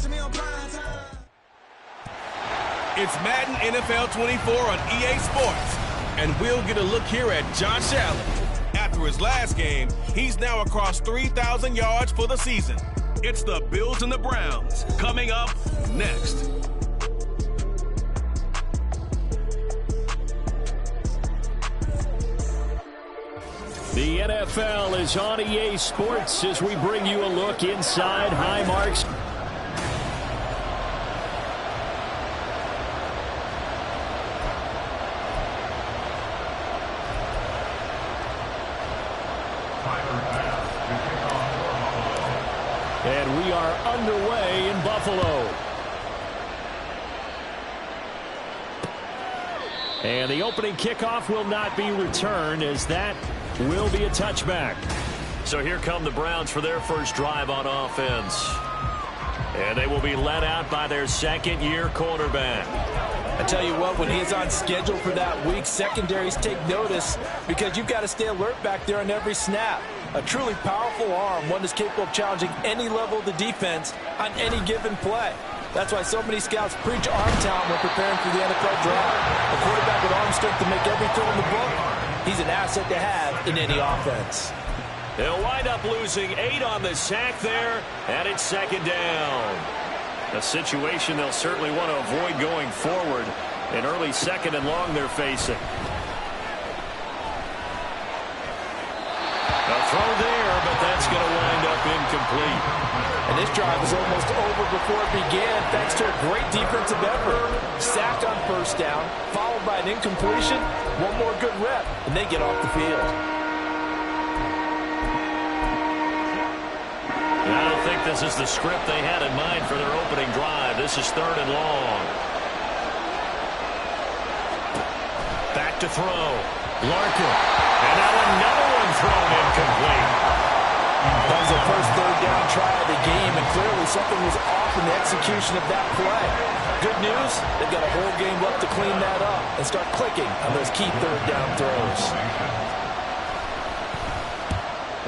It's Madden NFL 24 on EA Sports, and we'll get a look here at Josh Allen. After his last game, he's now across 3,000 yards for the season. It's the Bills and the Browns coming up next. The NFL is on EA Sports as we bring you a look inside Highmark's. And we are underway in Buffalo. And the opening kickoff will not be returned, as that will be a touchback. So here come the Browns for their first drive on offense. And they will be led out by their second-year quarterback. I tell you what, when he's on schedule for that week, secondaries take notice because you've got to stay alert back there on every snap. A truly powerful arm, one that's capable of challenging any level of the defense on any given play. That's why so many scouts preach arm talent when preparing for the NFL draft. A quarterback with arm strength to make every throw in the book, he's an asset to have in any offense. They'll wind up losing 8 on the sack there, and it's second down. A situation they'll certainly want to avoid going forward. An early second and long they're facing. A throw there, but that's going to wind up incomplete. And this drive was almost over before it began thanks to a great defensive effort. Sacked on first down, followed by an incompletion. One more good rep, and they get off the field. I don't think this is the script they had in mind for their opening drive. This is third and long. Back to throw. Larkin. And now another one thrown incomplete. That was the first third down try of the game, and clearly something was off in the execution of that play. Good news, they've got a whole game left to clean that up and start clicking on those key third down throws.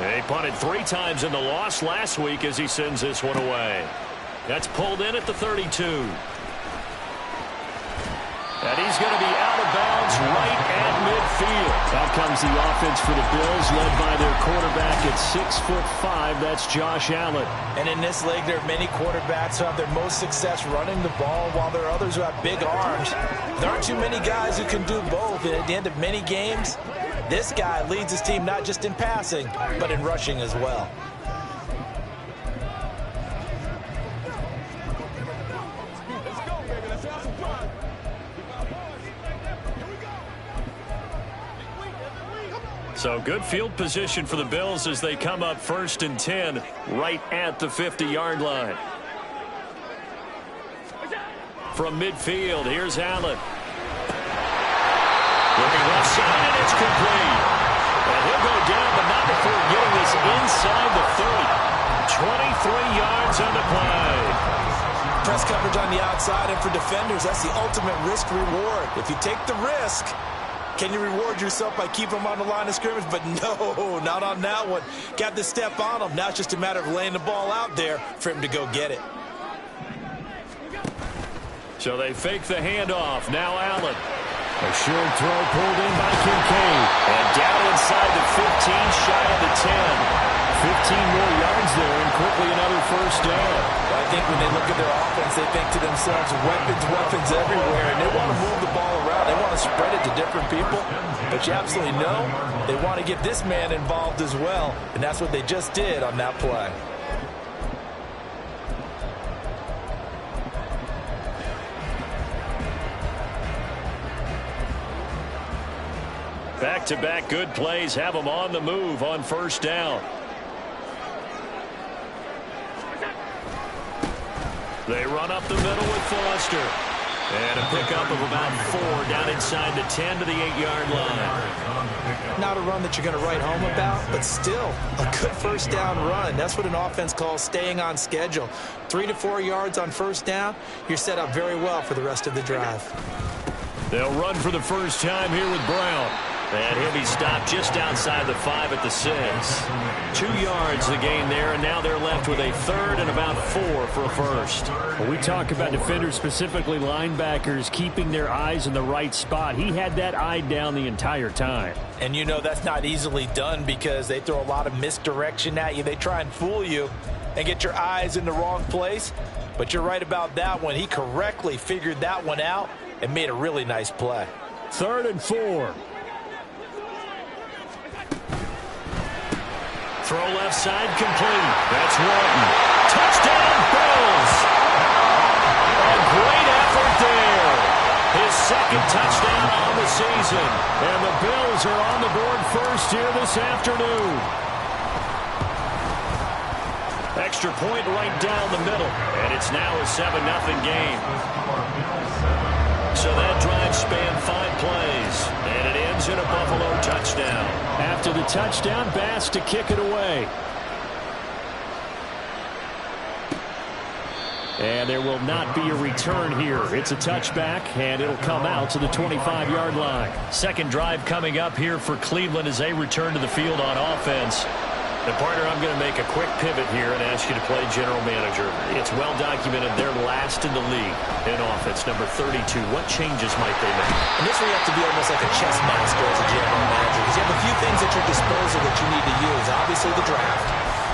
They punted 3 times in the loss last week as he sends this one away. That's pulled in at the 32. And he's going to be out of bounds right at midfield. Out comes the offense for the Bills, led by their quarterback at 6'5". That's Josh Allen. And in this league, there are many quarterbacks who have their most success running the ball, while there are others who have big arms. There aren't too many guys who can do both. And at the end of many games, this guy leads his team not just in passing, but in rushing as well. So good field position for the Bills as they come up 1st and 10 right at the 50-yard line. From midfield, here's Allen. Looking left side, and it's complete. And he'll go down, but not before getting this inside the 30. 23 yards on the play. Press coverage on the outside, and for defenders, that's the ultimate risk-reward. If you take the risk, can you reward yourself by keeping them on the line of scrimmage? But no, not on that one. Got to step on them. Now it's just a matter of laying the ball out there for him to go get it. So they fake the handoff. Now Allen. A short throw pulled in by Kincaid. And down inside the 15, shy of the 10. 15 more yards there, and quickly another first down. I think when they look at their offense, they think to themselves, weapons everywhere, and they want to move the ball around. They want to spread it to different people. But you absolutely know they want to get this man involved as well, and that's what they just did on that play. Back-to-back good plays have them on the move on first down. They run up the middle with Foster. And a pickup of about 4 down inside the 10 to the 8-yard line. Not a run that you're going to write home about, but still a good first down run. That's what an offense calls staying on schedule. 3 to 4 yards on first down, you're set up very well for the rest of the drive. They'll run for the first time here with Brown. And he'll be stopped just outside the 5 at the 6. 2 yards the gain there, and now they're left with a third and about 4 for a first. Well, we talk about defenders, specifically linebackers, keeping their eyes in the right spot. He had that eye down the entire time. And you know that's not easily done because they throw a lot of misdirection at you. They try and fool you and get your eyes in the wrong place. But you're right about that one. He correctly figured that one out and made a really nice play. 3rd and 4. Throw left side complete. That's Walton. Touchdown, Bills. A great effort there. His second touchdown on the season. And the Bills are on the board first here this afternoon. Extra point right down the middle. And it's now a 7-0 game. So that drive spanned 5 plays. And it ends in a Buffalo touchdown. After the touchdown, Bass to kick it away. And there will not be a return here. It's a touchback, and it'll come out to the 25-yard line. Second drive coming up here for Cleveland as they return to the field on offense. And, partner, I'm going to make a quick pivot here and ask you to play general manager. It's well documented they're last in the league in offense, number 32. What changes might they make? And this where you have to be almost like a chess master as a general manager because you have a few things at your disposal that you need to use. Obviously, the draft,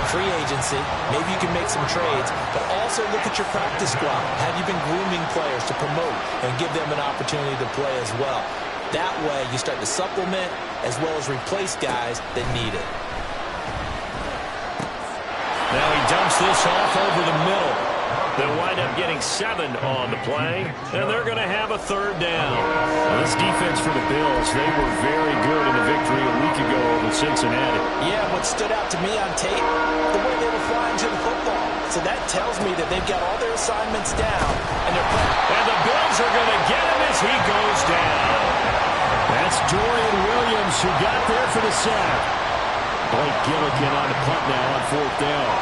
free agency, maybe you can make some trades, but also look at your practice squad. Have you been grooming players to promote and give them an opportunity to play as well? That way, you start to supplement as well as replace guys that need it. Now he dumps this off over the middle. They'll wind up getting 7 on the play, and they're going to have a 3rd down. Well, this defense for the Bills, they were very good in the victory a week ago over Cincinnati. Yeah, what stood out to me on tape, the way they were flying to the football. So that tells me that they've got all their assignments down, and they're playing. And the Bills are going to get him as he goes down. That's Dorian Williams who got there for the sack. Blake Gillikin on the punt now on 4th down.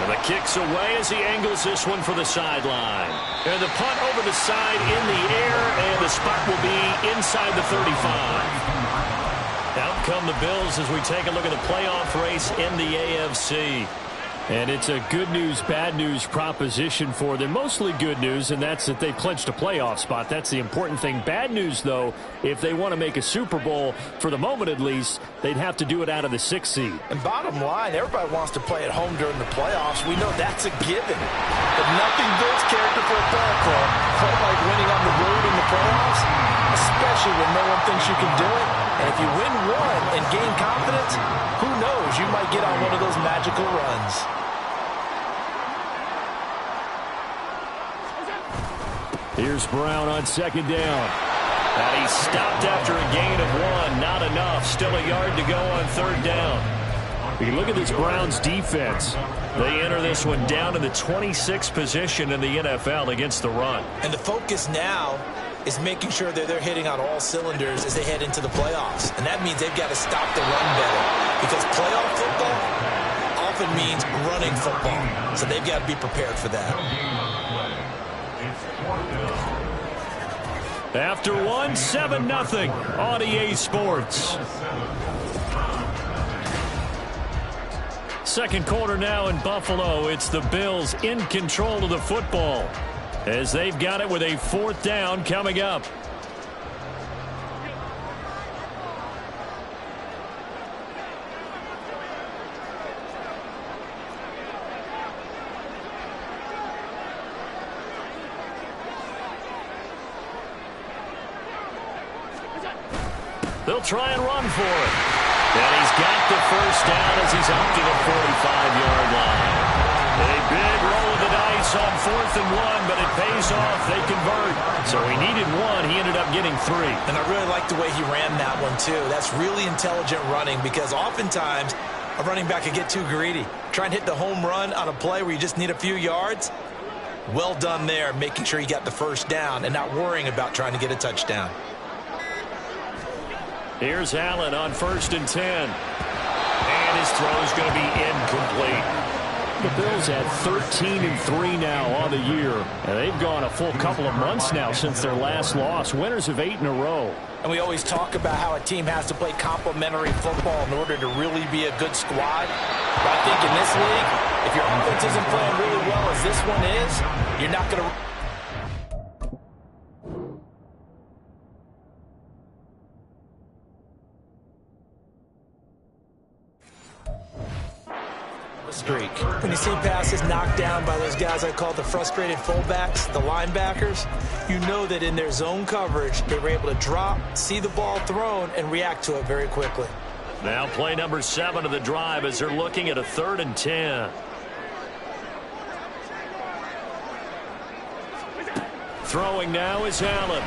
And the kick's away as he angles this one for the sideline. And the punt over the side in the air, and the spot will be inside the 35. Out come the Bills as we take a look at the playoff race in the AFC. And it's a good news, bad news proposition for them. Mostly good news, and that's that they clinched a playoff spot. That's the important thing. Bad news, though, if they want to make a Super Bowl, for the moment at least, they'd have to do it out of the 6th seed. And bottom line, everybody wants to play at home during the playoffs. We know that's a given. But nothing builds character for a ball club quite like winning on the road in the playoffs, especially when no one thinks you can do it. And if you win one and gain confidence, who knows? You might get on one of those magical runs. Here's Brown on 2nd down. And he's stopped after a gain of 1. Not enough. Still a yard to go on 3rd down. You look at this Browns defense. They enter this one down in the 26th position in the NFL against the run. And the focus now is making sure that they're hitting on all cylinders as they head into the playoffs. And that means they've got to stop the run better. Because playoff football often means running football. So they've got to be prepared for that. After 1, 7-0 on EA Sports. Second quarter now in Buffalo. It's the Bills in control of the football as they've got it with a 4th down coming up. They'll try and run for it. And he's got the 1st down as he's up to the 45-yard line. A big roll of the dice on 4th and 1, but it pays off. They convert. So he needed 1. He ended up getting 3. And I really like the way he ran that one, too. That's really intelligent running because oftentimes a running back can get too greedy. Try and hit the home run on a play where you just need a few yards. Well done there, making sure he got the 1st down and not worrying about trying to get a touchdown. Here's Allen on 1st and 10. And his throw is going to be incomplete. the Bills at 13-3 now on the year. And they've gone a full couple of months now since their last loss. Winners of 8 in a row. And we always talk about how a team has to play complementary football in order to really be a good squad. But I think in this league, if your offense isn't playing really well as this one is, you're not going to... streak. When you see passes knocked down by those guys I call the frustrated fullbacks, the linebackers, you know that in their zone coverage, they were able to drop, see the ball thrown, and react to it very quickly. Now play number 7 of the drive as they're looking at a 3rd and 10. Throwing now is Allen.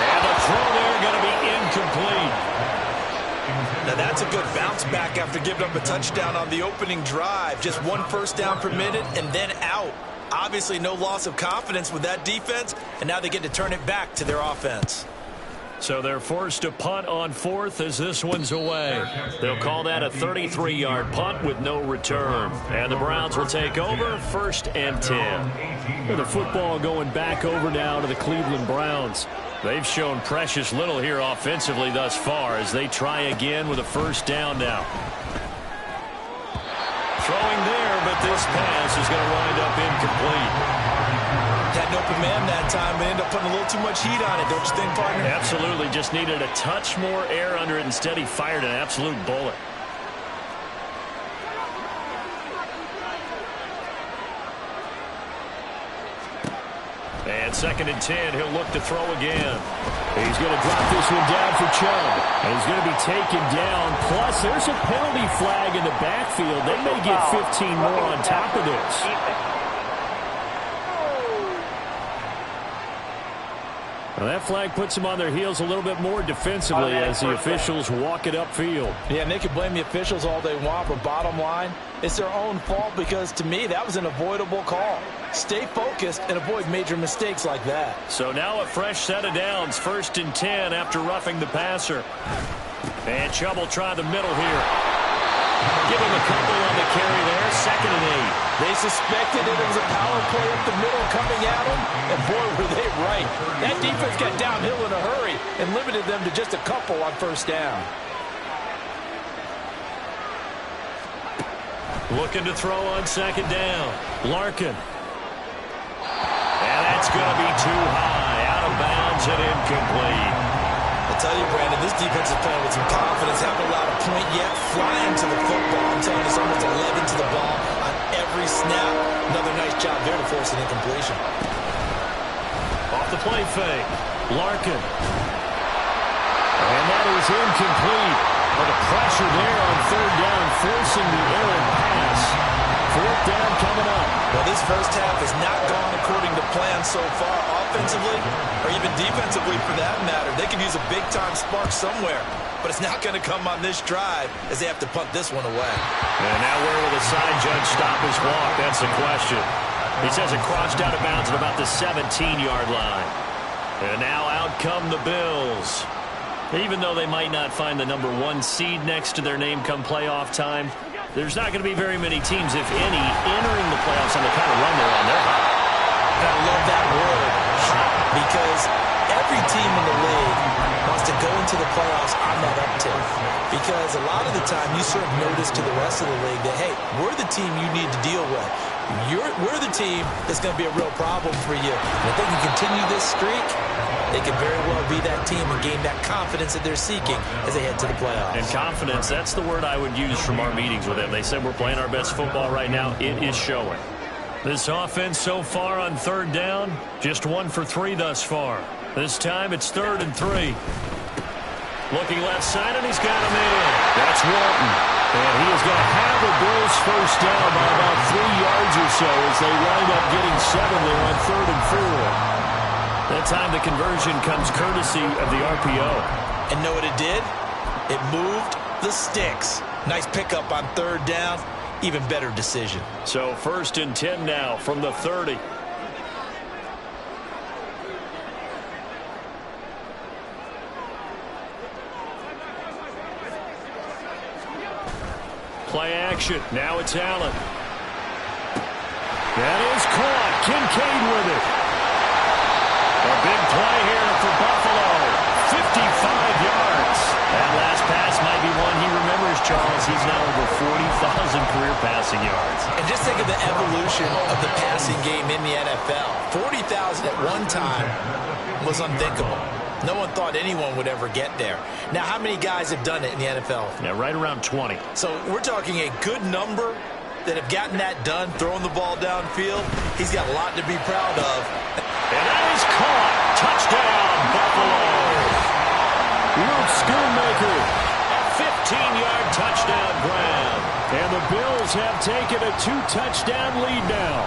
And the throw there going to be incomplete. Now that's a good bounce back after giving up a touchdown on the opening drive. Just 1 first down per minute and then out. Obviously no loss of confidence with that defense, and now they get to turn it back to their offense. So they're forced to punt on 4th as this one's away. They'll call that a 33-yard punt with no return. And the Browns will take over 1st and 10. And the football going back over now to the Cleveland Browns. They've shown precious little here offensively thus far as they try again with a 1st down now. Throwing there, but this pass is going to wind up incomplete. Had an open man that time, but ended up putting a little too much heat on it, don't you think, partner? Absolutely. Just needed a touch more air under it. Instead, he fired an absolute bullet. And 2nd and 10, he'll look to throw again. He's going to drop this one down for Chubb. And he's going to be taken down. Plus, there's a penalty flag in the backfield. They may get 15 more on top of this. Well, that flag puts them on their heels a little bit more defensively as the officials walk it upfield. Yeah, and they can blame the officials all they want, but bottom line, it's their own fault because, to me, that was an avoidable call. Stay focused and avoid major mistakes like that. So now a fresh set of downs, 1st and 10 after roughing the passer. And Chubb will try the middle here. Give him a couple on the carry there, 2nd and 8. They suspected it was a power play up the middle coming at them, and boy, were they right. That defense got downhill in a hurry and limited them to just a couple on 1st down. Looking to throw on 2nd down. Larkin. And that's going to be too high. Out of bounds and incomplete. I tell you, Brandon, this defense is playing with some confidence. Haven't allowed a point yet. Flying to the football. I'm telling you, it's almost 11 to the ball on every snap. Another nice job there to force an incompletion. Off the play fake. Larkin. And that is incomplete. But the pressure there on 3rd down, forcing the errant pass. 4th down coming up. Well, this first half has not gone according to plan so far, offensively or even defensively for that matter. They could use a big-time spark somewhere, but it's not going to come on this drive as they have to punt this one away. And now where will the side judge stop his walk? That's the question. He says it crossed out of bounds at about the 17-yard line. And now out come the Bills. Even though they might not find the number 1 seed next to their name come playoff time, there's not going to be very many teams, if any, entering the playoffs on the kind of run they're on. They're hot. I love that word, hot, because every team in the league wants to go into the playoffs on that uptick. Because a lot of the time you serve notice to the rest of the league that, hey, we're the team you need to deal with. We're the team that's going to be a real problem for you. And if they can continue this streak, they could very well be that team and gain that confidence that they're seeking as they head to the playoffs. And confidence, that's the word I would use from our meetings with them. They said we're playing our best football right now. It is showing. This offense so far on 3rd down, just 1 for 3 thus far. This time it's 3rd and 3. Looking left side, and he's got him in. That's Walton. And he is going to have a Bills 1st down by about 3 yards or so as they wind up getting 7 there on 3rd and 4. That time the conversion comes courtesy of the RPO. And know what it did? It moved the sticks. Nice pickup on 3rd down. Even better decision. So 1st and 10 now from the 30. Play action. Now it's Allen. That is caught. Kincaid with it. A big play here for Buffalo. 55 yards. That last pass might be one he remembers, Charles. He's now over 40,000 career passing yards. And just think of the evolution of the passing game in the NFL. 40,000 at one time was unthinkable. No one thought anyone would ever get there. Now, how many guys have done it in the NFL? Yeah, right around 20. So we're talking a good number that have gotten that done, throwing the ball downfield. He's got a lot to be proud of. And that is caught. Touchdown, Buffalo. Luke Schoonmaker. A 15-yard touchdown grab. And the Bills have taken a 2-touchdown lead now.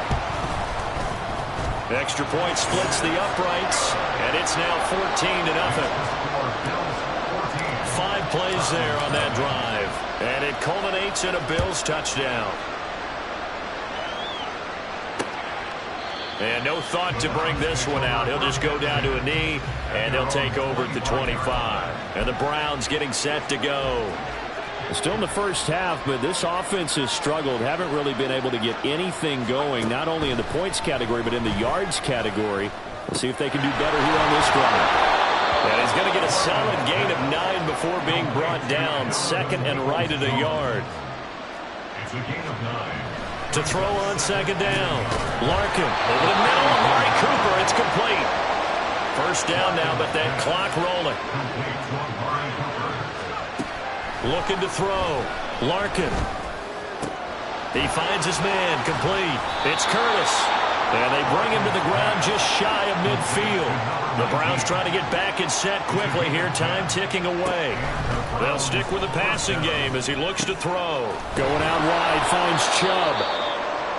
Extra point splits the uprights, and it's now 14-0. 5 plays there on that drive, and it culminates in a Bills touchdown. And no thought to bring this one out. He'll just go down to a knee, and they'll take over at the 25. And the Browns getting set to go. Still in the first half, but this offense has struggled. Haven't really been able to get anything going, not only in the points category, but in the yards category. We'll see if they can do better here on this drive. And he's going to get a solid gain of 9 before being brought down. Second and right at a yard. It's a gain of 9. To throw on second down. Larkin over the middle. Amari Cooper. It's complete. First down now, but that clock rolling. Looking to throw. Larkin. He finds his man. Complete. It's Curtis. And they bring him to the ground just shy of midfield. The Browns trying to get back and set quickly here. Time ticking away. They'll stick with the passing game as he looks to throw. Going out wide, finds Chubb.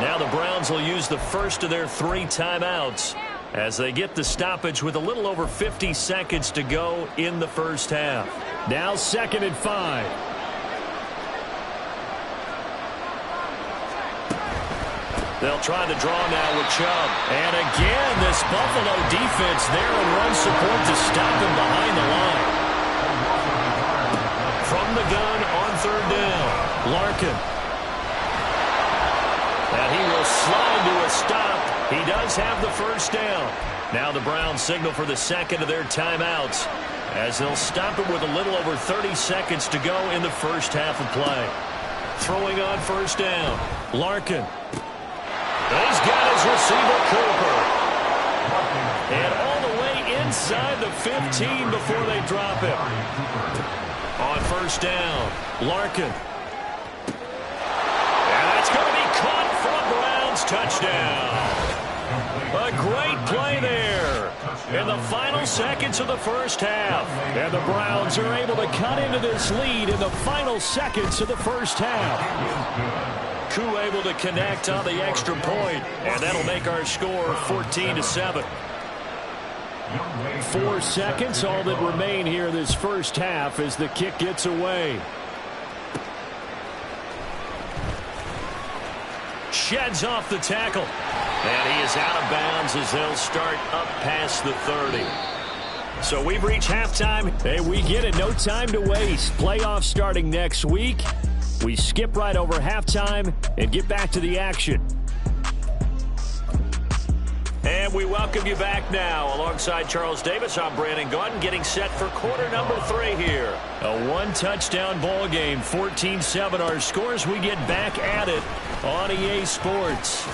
Now the Browns will use the first of their 3 timeouts as they get the stoppage with a little over 50 seconds to go in the first half. Now 2nd and 5. They'll try the draw now with Chubb. And again, this Buffalo defense there in run support to stop him behind the line. From the gun on 3rd down. Larkin. And he will slide to a stop. He does have the first down. Now the Browns signal for the second of their timeouts as they'll stop it with a little over 30 seconds to go in the first half of play. Throwing on first down. Larkin. He's got his receiver, Cooper. And all the way inside the 15 before they drop him. On first down, Larkin. And that's going to be caught for a Browns touchdown. A great play there in the final seconds of the first half. And the Browns are able to cut into this lead in the final seconds of the first half. Koo able to connect on the extra point, and that'll make our score 14-7. 4 seconds, all that remain here this first half as the kick gets away. Sheds off the tackle. And he is out of bounds as they'll start up past the 30. So we've reached halftime. Hey, we get it. No time to waste. Playoffs starting next week. We skip right over halftime and get back to the action. And we welcome you back now. Alongside Charles Davis, I'm Brandon Gaudin, getting set for quarter number 3 here. A 1-touchdown ball game, 14-7 our scores. We get back at it on EA Sports.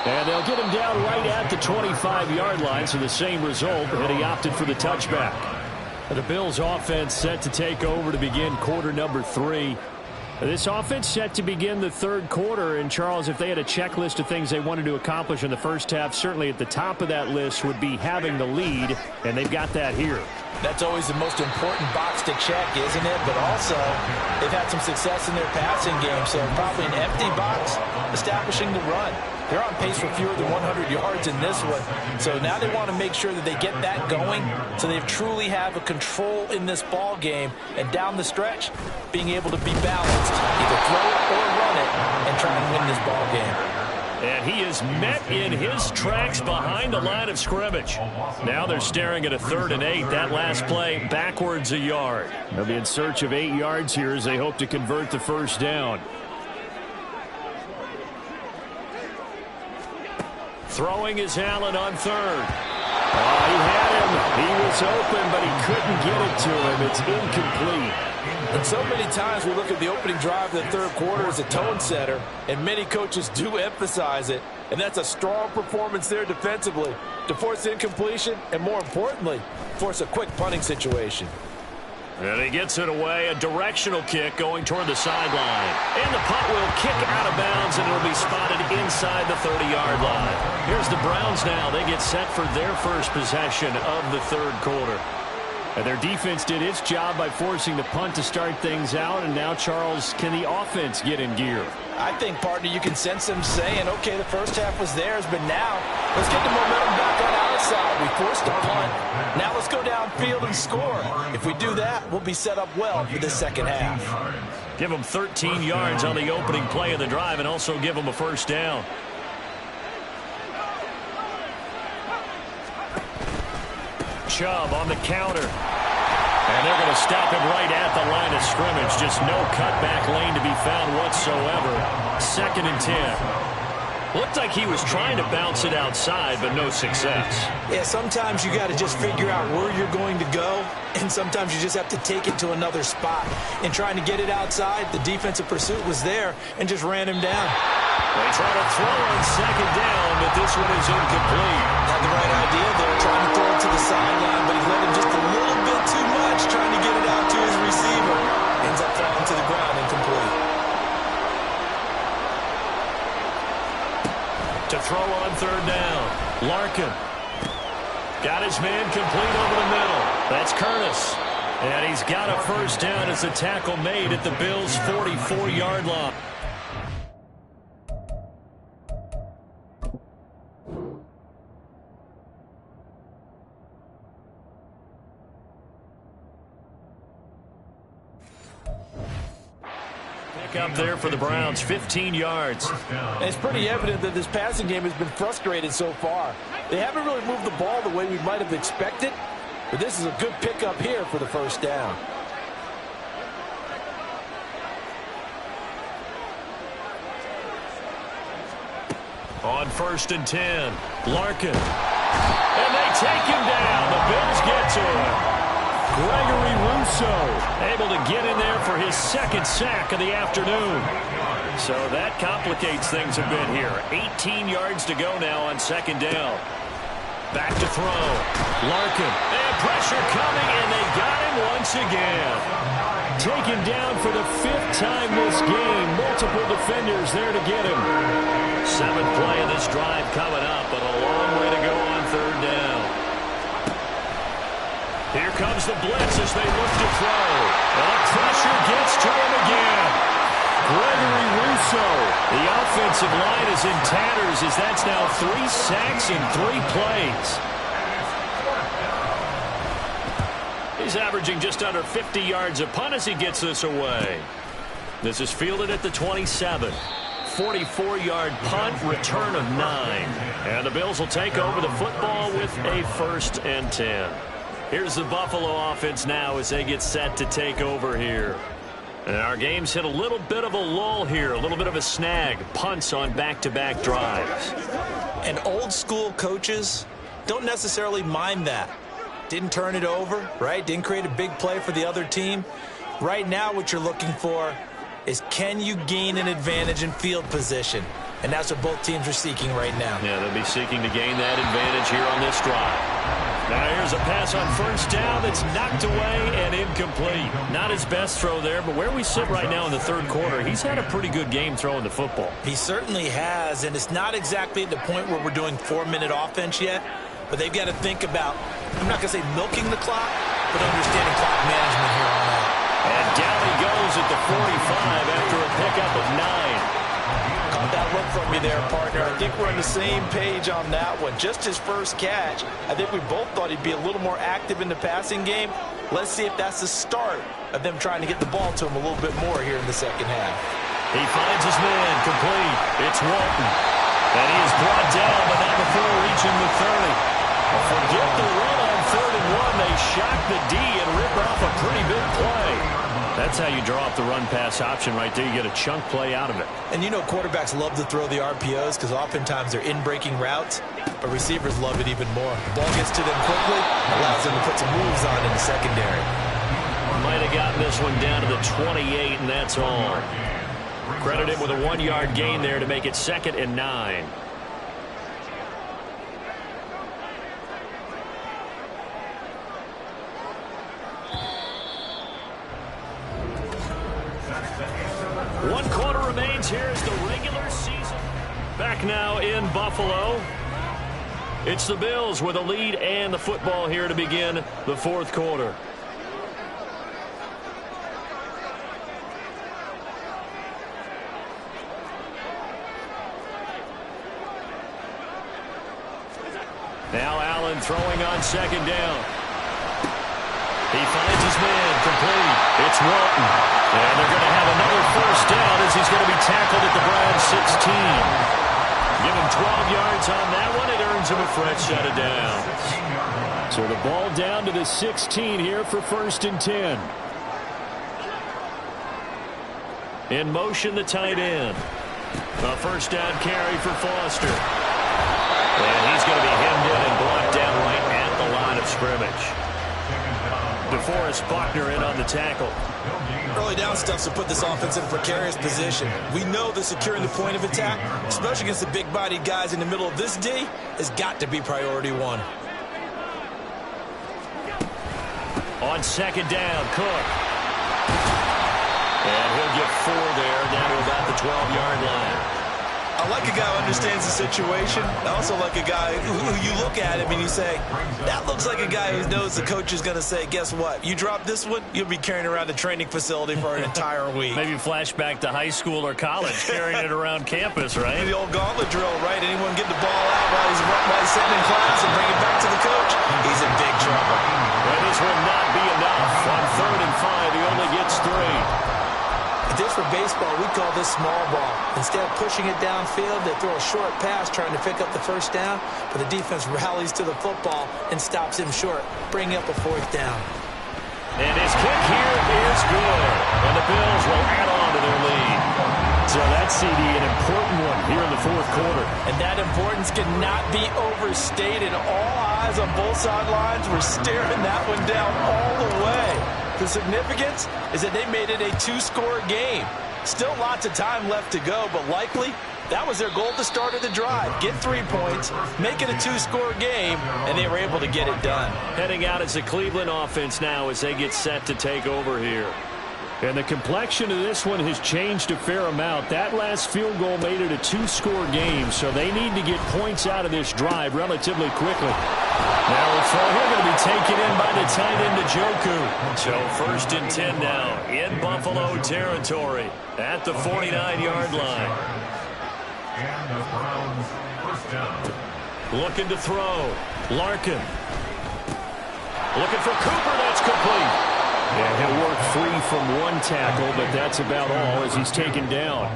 And they'll get him down right at the 25-yard line, so the same result, and he opted for the touchback. The Bills' offense set to take over to begin quarter number 3. This offense set to begin the 3rd quarter, and Charles, if they had a checklist of things they wanted to accomplish in the first half, certainly at the top of that list would be having the lead, and they've got that here. That's always the most important box to check, isn't it? But also, they've had some success in their passing game, so probably an empty box establishing the run. They're on pace for fewer than 100 yards in this one. So now they want to make sure that they get that going so they truly have a control in this ball game. And down the stretch, being able to be balanced, either throw it or run it, and try and win this ball game. And he is met in his tracks behind the line of scrimmage. Now they're staring at a 3rd and 8. That last play backwards a yard. They'll be in search of 8 yards here as they hope to convert the first down. Throwing is Allen on third. He had him. He was open, but he couldn't get it to him. It's incomplete. And so many times we look at the opening drive of the third quarter as a tone setter, and many coaches do emphasize it. And that's a strong performance there defensively to force incompletion and, more importantly, force a quick punting situation. And he gets it away, a directional kick going toward the sideline. And the punt will kick out of bounds, and it'll be spotted inside the 30-yard line. Here's the Browns now. They get set for their first possession of the third quarter. And their defense did its job by forcing the punt to start things out. And now, Charles, can the offense get in gear? I think, partner, you can sense them saying, okay, the first half was theirs, but now let's get the momentum back on our side. We forced a punt. Now let's go downfield and score. If we do that, we'll be set up well for the second half. Give them 13 yards on the opening play of the drive and also give them a first down. Chubb on the counter. And they're going to stop him right at the line of scrimmage. Just no cutback lane to be found whatsoever. 2nd and 10. Looked like he was trying to bounce it outside, but no success. Yeah, sometimes you got to just figure out where you're going to go, and sometimes you just have to take it to another spot. In trying to get it outside, the defensive pursuit was there and just ran him down. They try to throw on 2nd down, but this one is incomplete. Had the right idea there, trying to throw it to the sideline, but he let him just a little bit too much, trying to get it out to his receiver. Ends up falling to the ground, incomplete. To throw on 3rd down, Larkin. Got his man complete over the middle. That's Curtis. And he's got a first down as the tackle made at the Bills' 44-yard line. Up there for the Browns, 15 yards. And it's pretty evident that this passing game has been frustrated so far. They haven't really moved the ball the way we might have expected, but this is a good pickup here for the first down. On 1st and 10, Larkin. And they take him down. The Bills get to him. Gregory Rousseau able to get in there for his 2nd sack of the afternoon. So that complicates things a bit here. 18 yards to go now on 2nd down. Back to throw. Larkin. And pressure coming, and they got him once again. Taken down for the 5th time this game. Multiple defenders there to get him. 7th play of this drive coming up, but a long way to go on 3rd down. Here comes the blitz as they look to throw. And the pressure gets to him again. Gregory Rousseau. The offensive line is in tatters as that's now 3 sacks in 3 plays. He's averaging just under 50 yards a punt as he gets this away. This is fielded at the 27. 44-yard punt, return of 9. And the Bills will take over the football with a 1st and 10. Here's the Buffalo offense now as they get set to take over here. And our game's hit a little bit of a lull here, a little bit of a snag. Punts on back-to-back drives. And old-school coaches don't necessarily mind that. Didn't turn it over, right? Didn't create a big play for the other team. Right now what you're looking for is, can you gain an advantage in field position? And that's what both teams are seeking right now. Yeah, they'll be seeking to gain that advantage here on this drive. Now here's a pass on 1st down that's knocked away and incomplete. Not his best throw there, but where we sit right now in the 3rd quarter, he's had a pretty good game throwing the football. He certainly has, and it's not exactly at the point where we're doing 4-minute offense yet, but they've got to think about, I'm not going to say milking the clock, but understanding clock management here on out. And down he goes at the 45 after a pickup of 9. Caught that look from me there, partner. I think we're on the same page on that one. Just his first catch. I think we both thought he'd be a little more active in the passing game. Let's see if that's the start of them trying to get the ball to him a little bit more here in the second half. He finds his man complete. It's Walton. And he is brought down, but not before reaching the 30. Forget the run on 3rd and 1. They shock the D and rip off a pretty big play. That's how you draw up the run-pass option right there. You get a chunk play out of it. And you know quarterbacks love to throw the RPOs because oftentimes they're in-breaking routes, but receivers love it even more. The ball gets to them quickly, allows them to put some moves on in the secondary. Might have gotten this one down to the 28, and that's all. Credit him with a 1-yard gain there to make it 2nd and 9. One quarter remains. Here is the regular season. Back now in Buffalo. It's the Bills with a lead and the football here to begin the 4th quarter. Now Allen throwing on 2nd down. He finds his man complete. It's Walton. And they're going to have another 1st down as he's going to be tackled at the Browns 16. Give him 12 yards on that one. It earns him a fresh set of downs. So the ball down to the 16 here for 1st and 10. In motion, the tight end. A 1st down carry for Foster. And he's going to be hemmed in and blocked down right at the line of scrimmage. DeForest Buckner in on the tackle. Early down stuff to put this offense in a precarious position. We know that securing the point of attack, especially against the big-bodied guys in the middle of this D, has got to be priority 1. On 2nd down, Cook. And he'll get 4 there, down to about the 12-yard line. I like a guy who understands the situation. I also like a guy who you look at him and you say, that looks like a guy who knows the coach is going to say, guess what? You drop this one, you'll be carrying around the training facility for an entire week. Maybe flashback to high school or college, carrying it around campus, right? The old gauntlet drill, right? Anyone get the ball out while he's sitting in class and bring it back to the coach? He's in big trouble. Well, this will not be enough. On 3rd and 5, he only gets 3. If this were baseball, we call this small ball. Instead of pushing it downfield, they throw a short pass trying to pick up the 1st down, but the defense rallies to the football and stops him short, bringing up a 4th down. And his kick here is good. And the Bills will add on to their lead. So that CD, an important one here in the 4th quarter. And that importance cannot be overstated. All eyes on both sidelines were staring that one down all the way. The significance is that they made it a 2-score game. Still lots of time left to go, but likely that was their goal at the start of the drive. Get 3 points, make it a 2-score game, and they were able to get it done. Heading out as the Cleveland offense now as they get set to take over here. And the complexion of this one has changed a fair amount. That last field goal made it a 2-score game, so they need to get points out of this drive relatively quickly. Now the throw here going to be taken in by the tight end, Njoku. So 1st and 10 now in Buffalo territory at the 49-yard line. And the Browns 1st down. Looking to throw. Larkin. Looking for Cooper. That's complete. Yeah, he'll work free from 1 tackle, but that's about all as he's taken down.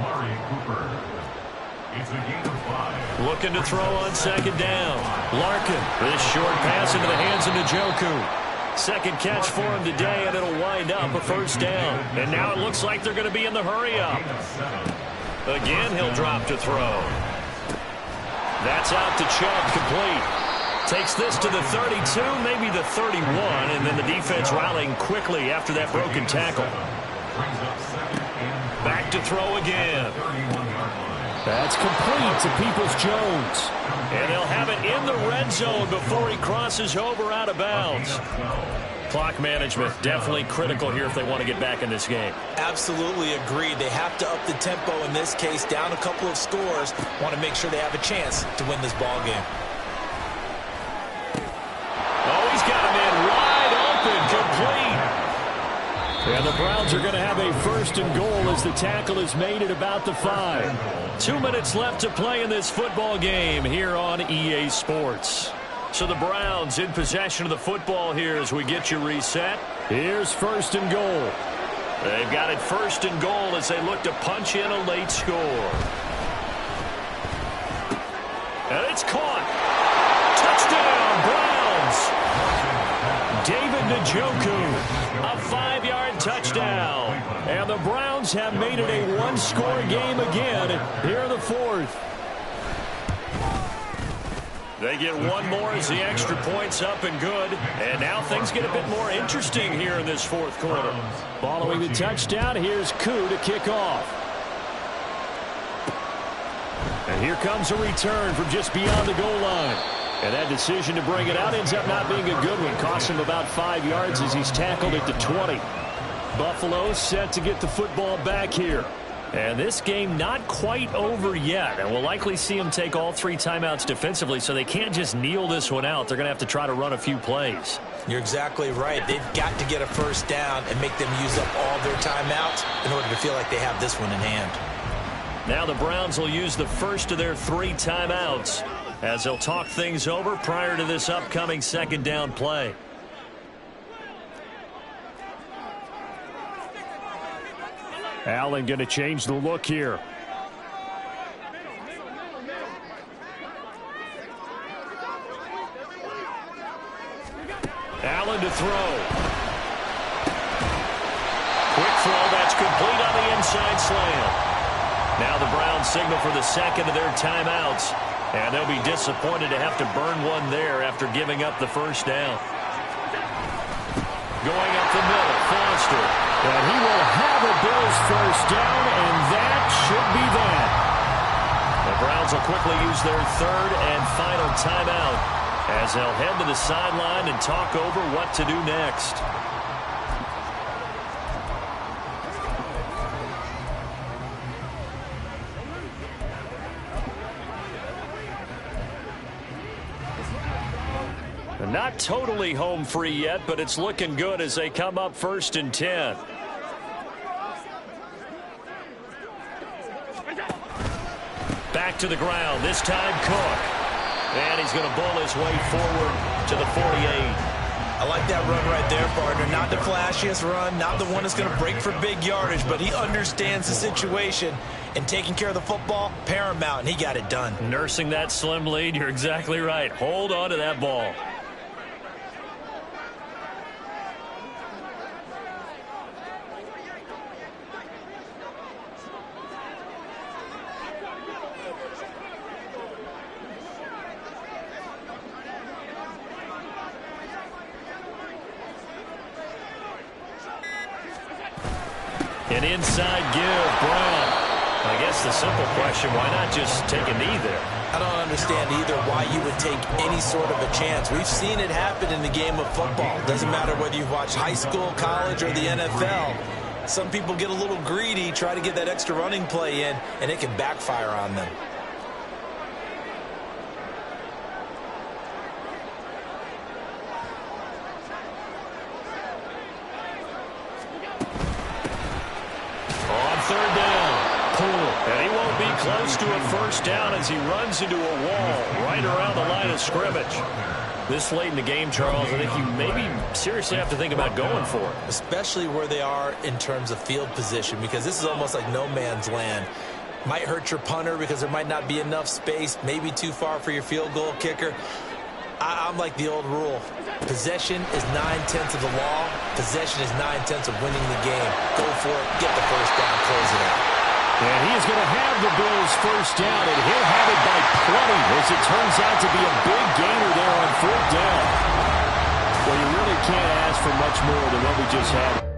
It's a gain of 5. Looking to throw on 2nd down. Larkin. This short pass into the hands of Njoku. 2nd catch for him today, and it'll wind up a 1st down. And now it looks like they're going to be in the hurry-up. Again, he'll drop to throw. That's out to Chubb, complete. Takes this to the 32, maybe the 31, and then the defense rallying quickly after that broken tackle. Back to throw again. That's complete to Peoples-Jones. And they'll have it in the red zone before he crosses over out of bounds. Clock management definitely critical here if they want to get back in this game. Absolutely agreed. They have to up the tempo in this case, down a couple of scores. Want to make sure they have a chance to win this ball game. Oh, he's got him in wide open, complete. And the Browns are going to have a 1st and goal as the tackle is made at about the 5. 2 minutes left to play in this football game here on EA Sports. So the Browns in possession of the football here as we get you reset. Here's 1st and goal. They've got it 1st and goal as they look to punch in a late score. And it's caught. Touchdown, Browns. David Njoku, a 5-yard touchdown. And the Browns have made it a one-score game again here in the fourth. They get one more as the extra point's up and good. And now things get a bit more interesting here in this fourth quarter. Following the touchdown, here's Koo to kick off. And here comes a return from just beyond the goal line. And that decision to bring it out ends up not being a good one. Costs him about 5 yards as he's tackled at the 20. Buffalo set to get the football back here. And this game not quite over yet. And we'll likely see them take all 3 timeouts defensively, so they can't just kneel this one out. They're going to have to try to run a few plays. You're exactly right. They've got to get a first down and make them use up all their timeouts in order to feel like they have this one in hand. Now the Browns will use the first of their 3 timeouts as they'll talk things over prior to this upcoming second down play. Allen going to change the look here. Allen to throw. Quick throw, that's complete on the inside slant. Now the Browns signal for the second of their timeouts, and they'll be disappointed to have to burn one there after giving up the first down. Going up the middle, Foster. And he will have a Bills first down, and that should be that. The Browns will quickly use their third and final timeout as they'll head to the sideline and talk over what to do next. Not totally home free yet, but it's looking good as they come up 1st and 10. Back to the ground, this time Cook. And he's going to bull his way forward to the 48. I like that run right there, partner. Not the flashiest run, not the one that's going to break for big yardage, but he understands the situation, and taking care of the football, paramount, and he got it done. Nursing that slim lead, you're exactly right. Hold on to that ball. An inside give, Brown. I guess the simple question, why not just take a knee there? I don't understand either why you would take any sort of a chance. We've seen it happen in the game of football. Doesn't matter whether you watch high school, college, or the NFL. Some people get a little greedy, try to get that extra running play in, and it can backfire on them. Third down. And he won't be close to a first down as he runs into a wall right around the line of scrimmage. This late in the game, Charles, I think you maybe seriously have to think about going for it. Especially where they are in terms of field position, because this is almost like no man's land. Might hurt your punter because there might not be enough space, maybe too far for your field goal kicker. I'm like the old rule. Possession is 9/10 of the law. Possession is 9/10 of winning the game. Go for it. Get the first down. Close it out. And he is going to have the Bills first down, and he'll have it by plenty as it turns out to be a big gainer there on 4th down. Well, you really can't ask for much more than what we just had.